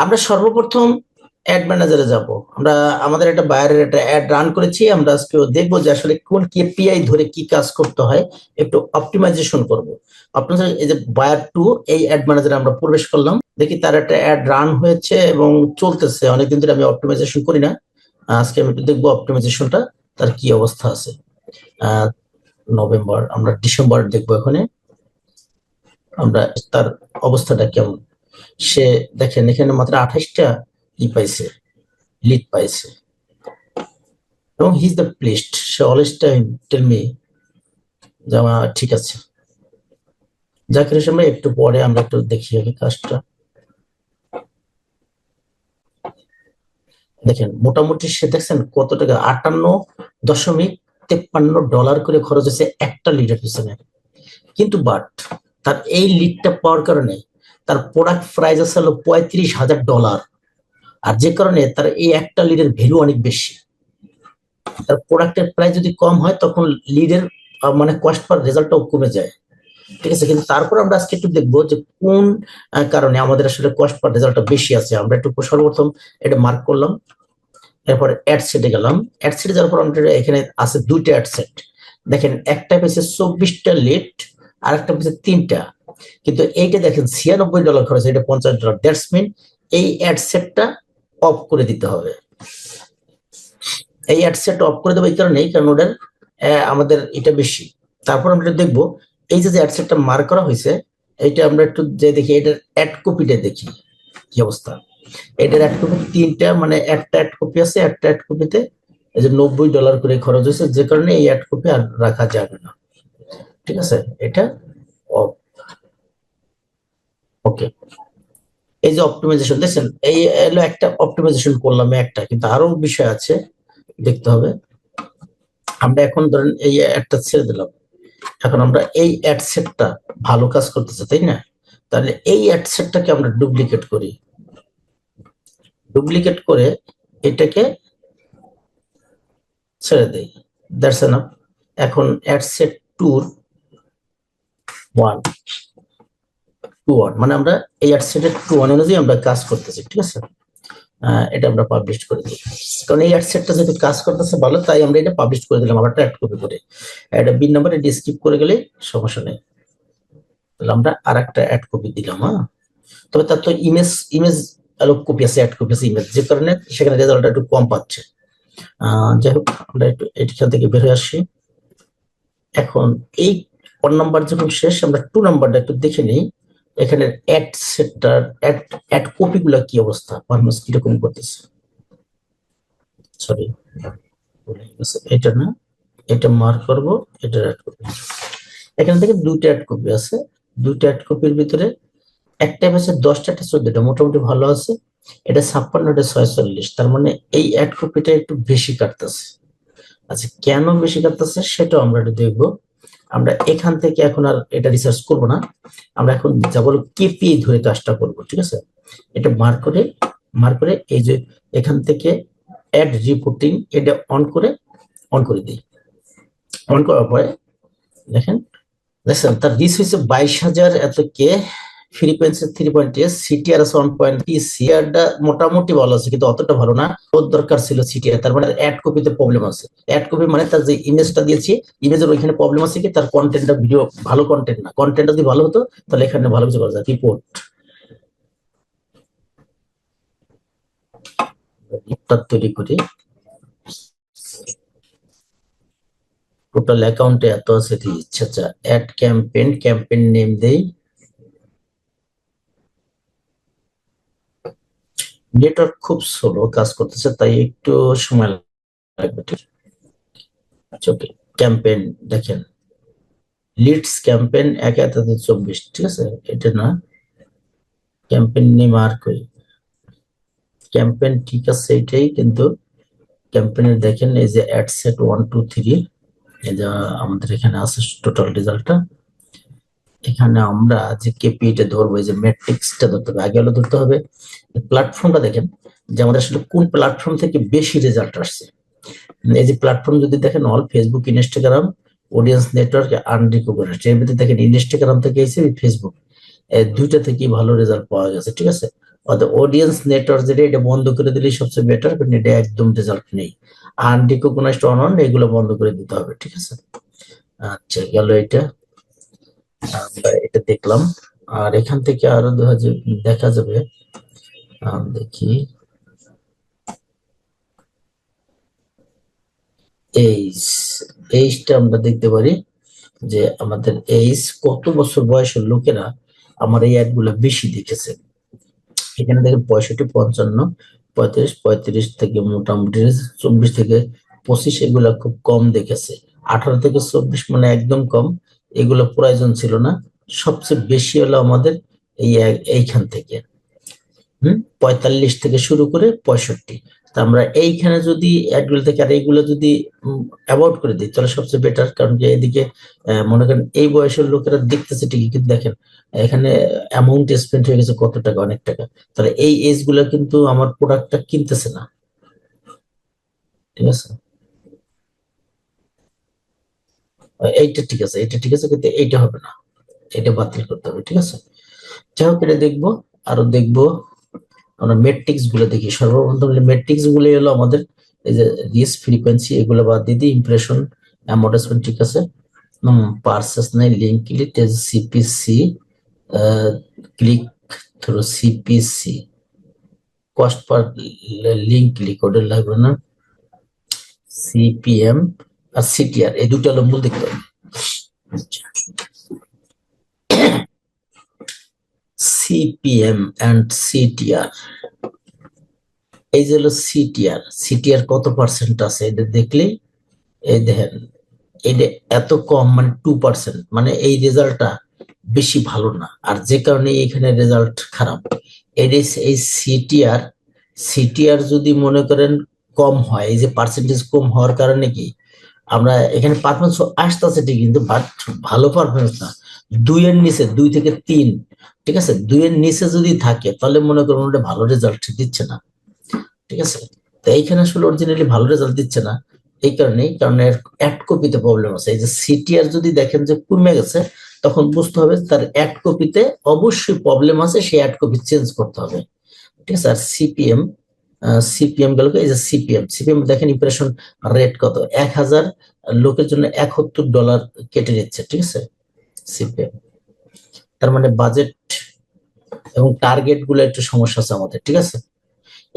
আমরা সর্বপ্রথম অ্যাড ম্যানেজারে যাব। আমরা আমাদের একটা বায়ারের একটা অ্যাড রান করেছি। আমরা আজকে দেখবো যে আসলে কোন কেপিআই ধরে কি কাজ করতে হয়, একটু অপটিমাইজেশন করব। আপনাদের এই যে বায়ার টু, এই অ্যাড ম্যানেজারে আমরা প্রবেশ করলাম, দেখি তার একটা অ্যাড রান হয়েছে এবং চলতেছে। অনেকদিন ধরে আমি অপটিমাইজেশন করি না, আজকে আমি একটু দেখবো অপটিমাইজেশনটা তার কি অবস্থা আছে। নভেম্বর, আমরা ডিসেম্বর দেখবো এখানে, আমরা তার অবস্থাটা কেমন। সে দেখেন এখানে মাত্র 28টা ই পাইছে, লিড পাইছে, এবং হি ইজ দ্য প্লেসড। সে অলওয়েজ টাইম টেল মি যে আমার ঠিক আছে। জাকির হোসেন ভাই, একটু পরে আমরা একটু দেখি আগে কাজটা। দেখেন মোটামুটি সে দেখছেন কত টাকা, 58.53 ডলার করে খরচ হয়েছে একটা লিডের পিছনে। কিন্তু বাট তার এই লিডটা পাওয়ার কারণে তার প্রোডাক্ট প্রাইস আছে হলো $35,000, আর যে কারণে তার এই একটা লিডের ভ্যালু অনেক বেশি। তার প্রোডাক্টের প্রাইস যদি কম হয় তখন লিডের মানে কস্ট পার রেজাল্টটাও কমে যায়, ঠিক আছে। কিন্তু তারপর আমরা আজকে একটু দেখবো যে কোন কারণে আমাদের আসলে কস্ট পার রেজাল্টটা বেশি আছে। আমরা একটু সর্বপ্রথম এটা মার্ক করলাম, এরপর অ্যাড সেটে গেলাম। অ্যাড সেটে যাওয়ার পর আমাদের এখানে আছে দুইটা অ্যাড সেট। দেখেন একটা পেয়েছে 24টা লিড, আর একটা পেয়েছে 3টা। কিন্তু এইটা দেখেন $96 খরচ, এটা $50। দ্যাটস মিন এই অ্যাড সেটটা অফ করে দিতে হবে। এই অ্যাড সেট অফ করে দেবো এই কারণে, কারণ ওটার আমাদের এটা বেশি। তারপর আমরা দেখবো এই যে অ্যাড সেটটা মার্ক করা হয়েছে, এইটা আমরা একটু যে দেখি এটার অ্যাড কপিটা দেখি কি অবস্থা। এটার অ্যাড কপি 3টা, মানে একটা অ্যাড কপি আছে, একটা অ্যাড কপিতে এই যে $90 করে খরচ হয়েছে, যে কারণে এই অ্যাড কপি আর রাখা যাবে না, ঠিক আছে। এটা ওকে। এই যে অপটিমাইজেশন দেখছেন, এই হলো একটা অপটিমাইজেশন করলাম একটা, কিন্তু আরো বিষয় আছে দেখতে হবে। আমরা এখন ধরেন এই অ্যাডটা ছেড়ে দিলাম, এখন আমরা এই অ্যাড সেটটা ভালো কাজ করতেছে তাই না, তাহলে এই অ্যাড সেটটাকে আমরা ডুপ্লিকেট করি। ডুপ্লিকেট করে এটাকে ছেড়ে দেই, দ্যাটস এনাফ। এখন অ্যাড সেট টুর 1 টু 1, মানে আমরা এই অ্যাড সেটের 2 1 অনুযায়ী আমরা কাজ করতেছি, ঠিক আছে। এটা আমরা পাবলিশ করে দিই, কারণ এই অ্যাড সেটটা যেহেতু কাজ করতেছে ভালো, তাই আমরা এটা পাবলিশ করে দিলাম। আবার অ্যাড কপি করে এটা বিন নাম্বার এটা স্কিপ করে গেলে সমস্যা নেই। তাহলে আমরা আর একটা অ্যাড কপি দিলাম। তবে তার তো ইমেজ ইমেজ কপি আছে, অ্যাড কপি আছে ইমেজ, যে কারণে সেখানে রেজাল্টটা একটু কম পাচ্ছে। যাই হোক, আমরা একটু এখান থেকে বের হয়ে আসি। এখন এই 1 নাম্বার যখন শেষ, আমরা 2 নাম্বারটা একটু দেখে নিই। এখানে অ্যাড সেটটার অ্যাড কপি গুলা কি অবস্থা, পারফরমেন্স কিরকম করতেছে। সরি, এটা না, এটা মার্ক করবো, এটা অ্যাড কপি। এখান থেকে 2টা অ্যাড কপি আছে, 2টা অ্যাড কপির ভিতরে একটা আছে 10টা, একটা 14টা, মোটামুটি ভালো আছে। এটা 56, এটা 46, তার মানে এই অ্যাড কপিটা একটু বেশি কাটতেছে। আচ্ছা, কেন বেশি কাটতেছে সেটাও আমরা একটু দেখবো। আমরা এখান থেকে এখন আর এটা রিসার্চ করব না, আমরা এখন যাবো কেপিআই ধরে কাজটা করবো, ঠিক আছে। এটা মার্ক করে এই যে এখান থেকে অ্যাড রিপোর্টিং এটা অন করে দিই। অন করার পরে দেখেন তার রিচ হয়েছে 22,000 এত কে, ফ্রিকোয়েন্সি 3.8, সিটিআর 1.3। সিআরটা মোটামুটি ভালো আছে, কিন্তু অতটা ভালো না, ওর দরকার ছিল সিটিআর। তার মানে অ্যাড কপিতে প্রবলেম আছে। অ্যাড কপি মানে তার যে ইমেজটা দিয়েছি, ইমেজের ওইখানে প্রবলেম আছে কি, তার কন্টেন্টটা ভিডিও ভালো কন্টেন্ট না। কন্টেন্টটা যদি ভালো হতো তাহলে এখানে ভালো কিছু করা যায়। রিপোর্ট তৈরি করি, টোটাল অ্যাকাউন্টে এত আছে রিচ। আচ্ছা, অ্যাড ক্যাম্পেইন নেম দেই। নেটওয়ার্ক খুব স্লো কাজ করতেছে, তাই একটু সময় লাগবে, ঠিক আছে। ওকে, ক্যাম্পেইন দেখেন, লিডস ক্যাম্পেইন 1/24, ঠিক আছে। এটা না, ক্যাম্পেইন নেম আর কই, ক্যাম্পেইন ঠিক আছে এটাই, কিন্তু ক্যাম্পেইনের দেখেন এই যে অ্যাড সেট 1 2 3, এই যে আমাদের এখানে আছে টোটাল রেজাল্টটা। এখানে আমরা যে কেপিটা ধরবো, এই যে ম্যাট্রিক্সটা ধরতে হবে। আগে হলো ধরতে হবে প্ল্যাটফর্মটা, দেখেন যে আমাদের আসলে কোন প্ল্যাটফর্ম থেকে বেশি রেজাল্ট আসছে। এই যে প্ল্যাটফর্ম যদি দেখেন, all, Facebook, Instagram, audience network, unrecognised. এর ভিতরে দেখেন ইনস্টাগ্রাম থেকে এসে ফেসবুক, এই দুইটা থেকেই ভালো রেজাল্ট পাওয়া গেছে, ঠিক আছে। অর্থাৎ অডিয়েন্স নেটওয়ার্ক যেটা, এটা বন্ধ করে দিলেই সবচেয়ে বেটার, কারণ এটা একদম রেজাল্ট নেই। আনরিকগনাইজড অন এগুলো বন্ধ করে দিতে হবে, ঠিক আছে। আচ্ছা, গেল এটা, আমরা এটা দেখলাম। আর এখান থেকে আরো দেখা যাবে, দেখি এইজ, এইজটা আমরা দেখতে পারি যে আমাদের এইজ কত বছর বয়সের লোকেরা আমার এই অ্যাড গুলো বেশি দেখেছে। এখানে দেখেন 65, 55, 35, 35 থেকে মোটামুটি 24 থেকে 25 এগুলা খুব কম দেখেছে। 18 থেকে 24 মানে একদম কম, এগুলো প্রয়োজন ছিল না। সবচেয়ে বেশি হলো আমাদের এইখান থেকে 45 থেকে শুরু করে 65। তা আমরা এইখানে যদি অ্যাডগুলো থেকে আর এইগুলো যদি অ্যাভয়েড করে দিই তাহলে সবচেয়ে বেটার, কারণ যে এদিকে মনে করেন এই বয়সের লোকেরা দেখতেছে ঠিকই, কিন্তু দেখেন এখানে অ্যামাউন্ট স্পেন্ড হয়ে গেছে কত টাকা, অনেক টাকা। তাহলে এই এজ গুলা কিন্তু আমার প্রোডাক্টটা কিনতেছে না, ঠিক আছে। এইটা ঠিক আছে, এটা ঠিক আছে, কিন্তু এইটা হবে না, এটা বাতিল করতে হবে, ঠিক আছে। যাই হোক, এটা দেখবো। আরো দেখবো আমরা মেট্রিক্স গুলো দেখি। সর্বপ্রথম মেট্রিক্স গুলো হলো আমাদের এই যে রিচ, ফ্রিকোয়েন্সি, এগুলো বাদ দিয়ে দিই। ইমপ্রেশন, অ্যাডভার্টাইজমেন্ট, ঠিক আছে। পারচেস নাই, link click, CPC, click through, CPC, cost per link click, ওটা লাগবে না। সিপিএম আর সিটিআর, এই দুটো হলো মূল দেখতে হবে। সিপিএম এন্ড সিটিআর, এই যে হলো সিটিআর, সিটিআর কত পার্সেন্ট আছে এটা দেখলেই, এই দেখেন এটা এত কম, মানে 2%, মানে এই রেজাল্টটা বেশি ভালো না, আর যে কারণে এখানে রেজাল্ট খারাপ। এই সিটিআর, সিটিআর যদি মনে করেন কম হয়, এই যে পার্সেন্টেজ কম হওয়ার কারণে কি আমরা এখানে পারফরমেন্স আসতেছে ঠিক, কিন্তু বাট ভালো পারফরমেন্স না। 2 এর নিচে, 2 থেকে 3, ঠিক আছে, 2 এর নিচে যদি থাকে তাহলে মনে করুন ওটা ভালো রেজাল্ট দিচ্ছে না, ঠিক আছে। তো এইখানে আসলে অরিজিনালি ভালো রেজাল্ট দিচ্ছে না, এই কারণেই, কারণ এর অ্যাড কপিতে প্রবলেম আছে। এই যে সিটিআর যদি দেখেন যে কমে গেছে, তখন বুঝতে হবে তার অ্যাড কপিতে অবশ্যই প্রবলেম আছে, সেই অ্যাড কপি চেঞ্জ করতে হবে, ঠিক আছে। আর সিপিএম, সিপিএম গেল, এই যে সিপিএম, সিপিএম দেখেন ইমপ্রেশন রেট কত, 1000 লোকের জন্য $71 কেটে নিচ্ছে, ঠিক আছে, সিপিএম। তার মানে বাজেট এবং টার্গেট গুলো একটু সমস্যা আছে আমাদের, ঠিক আছে।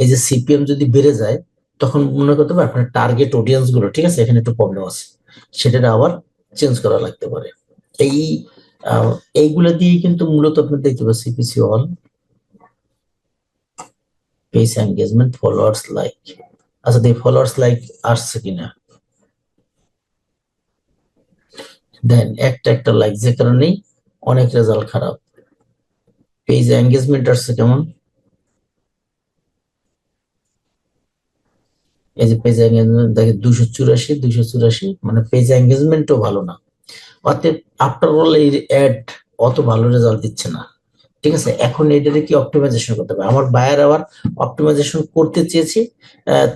এই যে সিপিএম যদি বেড়ে যায়, তখন মনে করতে পারে আপনার টার্গেট অডিয়েন্স গুলো, ঠিক আছে, এখানে একটু প্রবলেম আছে, সেটা আবার চেঞ্জ করা লাগতে পারে। এই এইগুলা দিয়ে কিন্তু মূলত আপনি দেখতে পাবেন CPC all, page engagement, followers, like. আচ্ছা, এই ফলোয়ার্স লাইক আসছে কিনা দেন, একটা একটা লাইক, যে কারণেই অনেক রেজাল্ট খারাপ। পেজ এঙ্গেজমেন্ট আসছে কেমন, এই যে পেজ এঙ্গেজমেন্ট দেখে 284, 284, মানে পেজ এঙ্গেজমেন্টও ভালো না। অতএব আফটার অল এই অ্যাড অত ভালো রেজাল্ট দিচ্ছে না, ঠিক আছে। এখন এটাকে কি অপটিমাইজেশন করতে হবে। আমার বায়ার আবার অপটিমাইজেশন করতে চেয়েছি,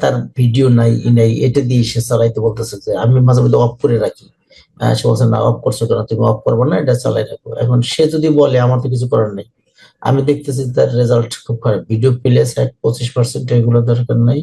তার ভিডিও নাই নাই, এটা দিয়ে সে চালাইতে বলতেছে, যে আমি মাঝে মধ্যে অফ করে রাখি। সে বলছে না, অফ করছো কেন, তুমি অফ করবো না, এটা চালাই রাখো। এখন সে যদি বলে, আমার তো কিছু করার নেই। আমি দেখতেছি তার রেজাল্ট খুব খারাপ, ভিডিও প্লে সাইট 25%, এগুলো দরকার নাই।